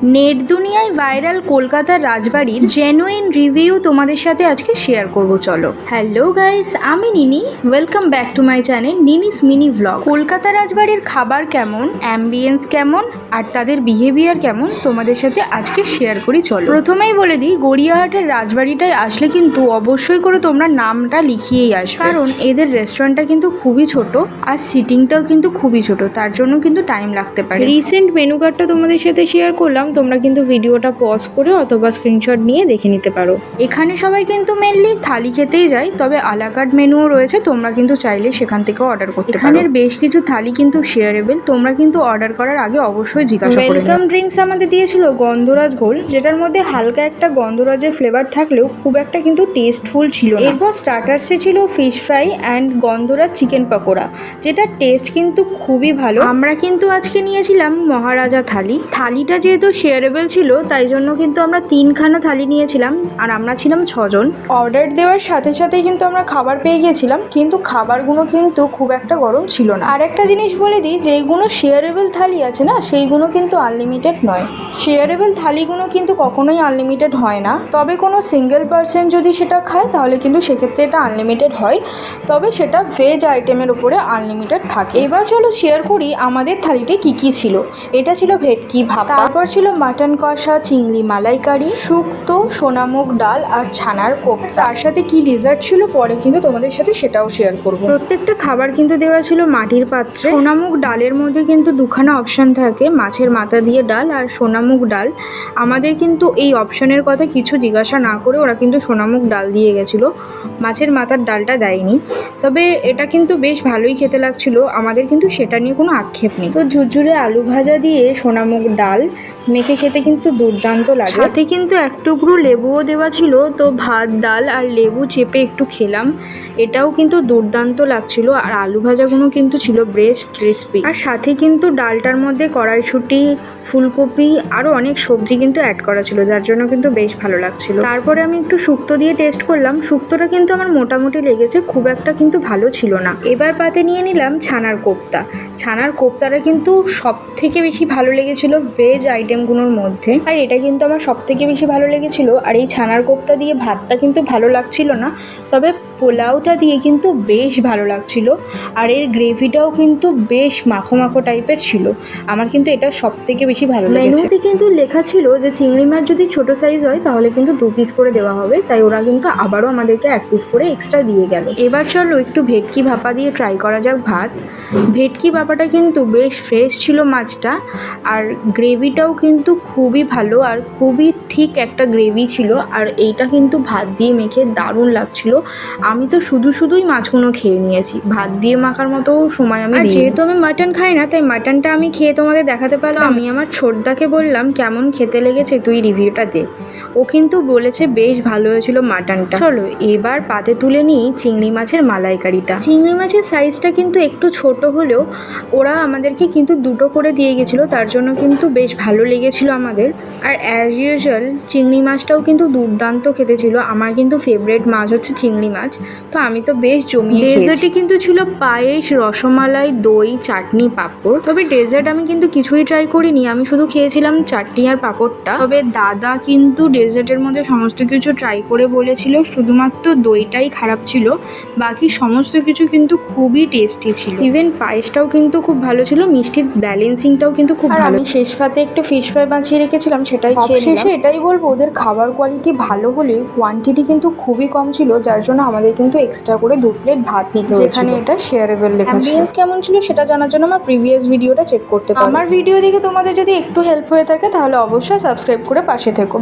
Net দুনিয়ায় viral কলকাতার রাজবাড়ির জেনুইন রিভিউ তোমাদের সাথে আজকে শেয়ার করব। চলো। হ্যালো গাইস, আমি নিনি। Welcome back to my channel নিনিস mini vlog. Kolkata রাজবাড়ির খাবার কেমন, অ্যাম্বিয়েন্স কেমন আর তাদের বিহেভিয়ার কেমন তোমাদের সাথে আজকে শেয়ার করি। চলো, প্রথমেই বলে দিই, গড়িয়াহাটের রাজবাড়িটায় আসলে কিন্তু অবশ্যই করে তোমরা নামটা লিখিয়েই আসবে, কারণ এদের রেস্টুরেন্টটা কিন্তু খুবই ছোট আর সিটিংটাও কিন্তু খুবই ছোট, তার জন্য কিন্তু টাইম লাগতে পারে। রিসেন্ট মেনু কার্ডটা তোমাদের সাথে শেয়ার করলাম, তোমরা কিন্তু ভিডিওটা পজ করে অথবা স্ক্রিনশট নিয়ে দেখে নিতে পারো। এখানে সবাই কিন্তু মেনলি থালি খেতেই যায়, তবে আলাকার্ট মেনুও রয়েছে, তোমরা কিন্তু চাইলে সেখান থেকেও অর্ডার করতে পারো। এখানের বেশ কিছু থালি কিন্তু শেয়ারেবল, তোমরা কিন্তু অর্ডার করার আগে অবশ্যই জিজ্ঞাসা করে। ওয়েলকাম ড্রিঙ্কস আমাদের দিয়েছিল গন্ধরাজ ঘোল, যেটার মধ্যে হালকা একটা গন্ধরাজের ফ্লেভার থাকলেও খুব একটা কিন্তু টেস্টফুল ছিল না। এরপর স্টার্টার্সে ছিল fish fry and Gondhoraj chicken pakora, যেটা টেস্ট কিন্তু খুবই ভালো। আমরা কিন্তু আজকে নিয়েছিলাম মহারাজা থালি। থালিটা যেহেতু শেয়ারেবল ছিল, তাই জন্য কিন্তু আমরা 3খানা থালি নিয়েছিলাম, আর আমরা ছিলাম 6 জন। অর্ডার দেওয়ার সাথে সাথেই কিন্তু আমরা খাবার পেয়ে গেছিলাম, কিন্তু খাবারগুলো কিন্তু খুব একটা গরম ছিল না। আর একটা জিনিস বলে দিই, যেইগুলো শেয়ারেবল থালি আছে না, সেইগুলো কিন্তু আনলিমিটেড নয়। শেয়ারেবল থালিগুলো কিন্তু কখনোই আনলিমিটেড হয় না, তবে কোনো সিঙ্গেল পার্সন যদি সেটা খায় তাহলে কিন্তু সেক্ষেত্রে এটা আনলিমিটেড হয়, তবে সেটা ভেজ আইটেমের উপরে আনলিমিটেড থাকে। এবার চলো শেয়ার করি আমাদের থালিতে কি কি ছিল। এটা ছিল ভেটকি ভাপা, তারপর ছিল মাটন কষা, চিংড়ি মালাইকারি, শুক্তো, সোনামুগ ডাল আর ছানার কোপ্তা। তার সাথে কি ডেজার্ট ছিল পরে কিন্তু তোমাদের সাথে সেটাও শেয়ার করব। প্রত্যেকটা খাবার কিন্তু দেওয়া ছিল মাটির পাত্রে। সোনামুগ ডালের মধ্যে কিন্তু দুখানা অপশন থাকে, মাছের মাথা দিয়ে ডাল আর সোনামুগ ডাল। আমাদের কিন্তু এই অপশনের কথা কিছু জিজ্ঞাসা না করে ওরা কিন্তু সোনামুগ ডাল দিয়ে গেছিলো, মাছের মাথার ডালটা দেয়নি। তবে এটা কিন্তু বেশ ভালোই খেতে লাগছিল, আমাদের কিন্তু সেটা নিয়ে কোনো আক্ষেপ নেই। তো ঝুরঝুরে আলু ভাজা দিয়ে সোনামুগ ডাল মেখে খেতে কিন্তু দুর্দান্ত লাগে। সাথে কিন্তু এক টুকরো লেবুও দেওয়া ছিল, তো ভাত ডাল আর লেবু চেপে একটু খেলাম, এটাও কিন্তু দুর্দান্ত লাগছিল। আর আলু ভাজাগুলো কিন্তু ছিল বেশ ক্রিস্পি, আর সাথে কিন্তু ডালটার মধ্যে কড়াইশুঁটি, ফুলকপি আরও অনেক সবজি কিন্তু অ্যাড করা ছিল, যার জন্য কিন্তু বেশ ভালো লাগছিল। তারপরে আমি একটু শুক্তো দিয়ে টেস্ট করলাম, শুক্তোটা কিন্তু আমার মোটামুটি লেগেছে, খুব একটা কিন্তু ভালো ছিল না। এবার পাতে নিয়ে নিলাম ছানার কোপ্তা। ছানার কোপ্তাটা কিন্তু সব থেকে বেশি ভালো লেগেছিল ভেজ আইটেমগুলোর মধ্যে, আর এটা কিন্তু আমার সব থেকে বেশি ভালো লেগেছিল। আর এই ছানার কোপ্তা দিয়ে ভাতটা কিন্তু ভালো লাগছিল না, তবে পোলাওটা দিয়ে কিন্তু বেশ ভালো লাগছিল, আর এর গ্রেভিটাও কিন্তু বেশ মাখো মাখো টাইপের ছিল। আমার কিন্তু এটা সব থেকে বেশি ভালো লেগেছে। মেনুতে কিন্তু লেখা ছিল যে চিংড়ি মাছ যদি ছোট সাইজ হয় তাহলে কিন্তু 2 পিস করে দেওয়া হবে, তাই ওরা কিন্তু আবারও আমাদেরকে 1 পিস করে এক্সট্রা দিয়ে গেল। এবার চলো একটু ভেটকি ভাপা দিয়ে ট্রাই করা যাক ভাত। ভেটকি ভাপাটা কিন্তু বেশ ফ্রেশ ছিল মাছটা, আর গ্রেভিটাও কিন্তু খুবই ভালো আর খুবই ঠিক একটা গ্রেভি ছিল, আর এইটা কিন্তু ভাত দিয়ে মেখে দারুণ লাগছিল। আমি তো শুধুই মাছগুলো খেয়ে নিয়েছি, ভাত দিয়ে মাখার মতো সময় আমি দিইনি। যেহেতু আমি মাটন খাই না, তাই মাটনটা আমি খেয়ে তোমাদের দেখাতে পারলাম। আমি আমার ছোটদাকে বললাম কেমন খেতে লেগেছে, তুই রিভিউটা দে। ও কিন্তু বলেছে বেশ ভালো হয়েছিল মাটনটা। চলো এবার পাতে তুলে নিই চিংড়ি মাছের মালাইকারিটা। চিংড়ি মাছের সাইজটা কিন্তু একটু ছোট হলেও ওরা আমাদেরকে কিন্তু 2টো করে দিয়ে গেছিলো, তার জন্য কিন্তু বেশ ভালো লেগেছিল আমাদের। আর অ্যাজ ইউজুয়াল চিংড়ি মাছটাও কিন্তু দুর্দান্ত খেতে ছিল। আমার কিন্তু ফেভারিট মাছ হচ্ছে চিংড়ি মাছ, তো আমি তো বেশ জমিয়ে খেয়েছি। ডেজার্টে কিন্তু ছিল পায়েস, রসমালাই, দই, চাটনি, পাঁপড়। তবে ডেজার্ট আমি কিন্তু কিছুই ট্রাই করিনি, আমি শুধু খেয়েছিলাম চাটনি আর পাঁপড়টা। তবে দাদা কিন্তু ডেজার্টের মধ্যে সমস্ত কিছু ট্রাই করে বলেছিল শুধুমাত্র দইটাই খারাপ ছিল, বাকি সমস্ত কিছু কিন্তু খুবই টেস্টি ছিল। ইভেন পায়েসটাও কিন্তু খুব ভালো ছিল, মিষ্টির ব্যালেন্সিংটাও কিন্তু খুব ভালো। আমি শেষ পাতে একটু ফিশ ফ্রাই বাঁচিয়ে রেখেছিলাম, সেটাই খেয়ে নিলাম। শেষে এটাই বলবো, ওদের খাবার কোয়ালিটি ভালো হলেও কোয়ান্টিটি কিন্তু খুবই কম ছিল, যার জন্য আমাদের কিন্তু এক্সট্রা করে 2 প্লেট ভাত নিতে হয়েছিল, যেখানে এটা শেয়ারেবল লেখা ছিল। অ্যাম্বিয়েন্স কেমন ছিল সেটা জানার জন্য আমার প্রিভিয়াস ভিডিওটা চেক করতে পারো। আমার ভিডিও দেখে তোমাদের যদি একটু হেল্প হয়ে থাকে তাহলে অবশ্যই সাবস্ক্রাইব করে পাশে থেকো।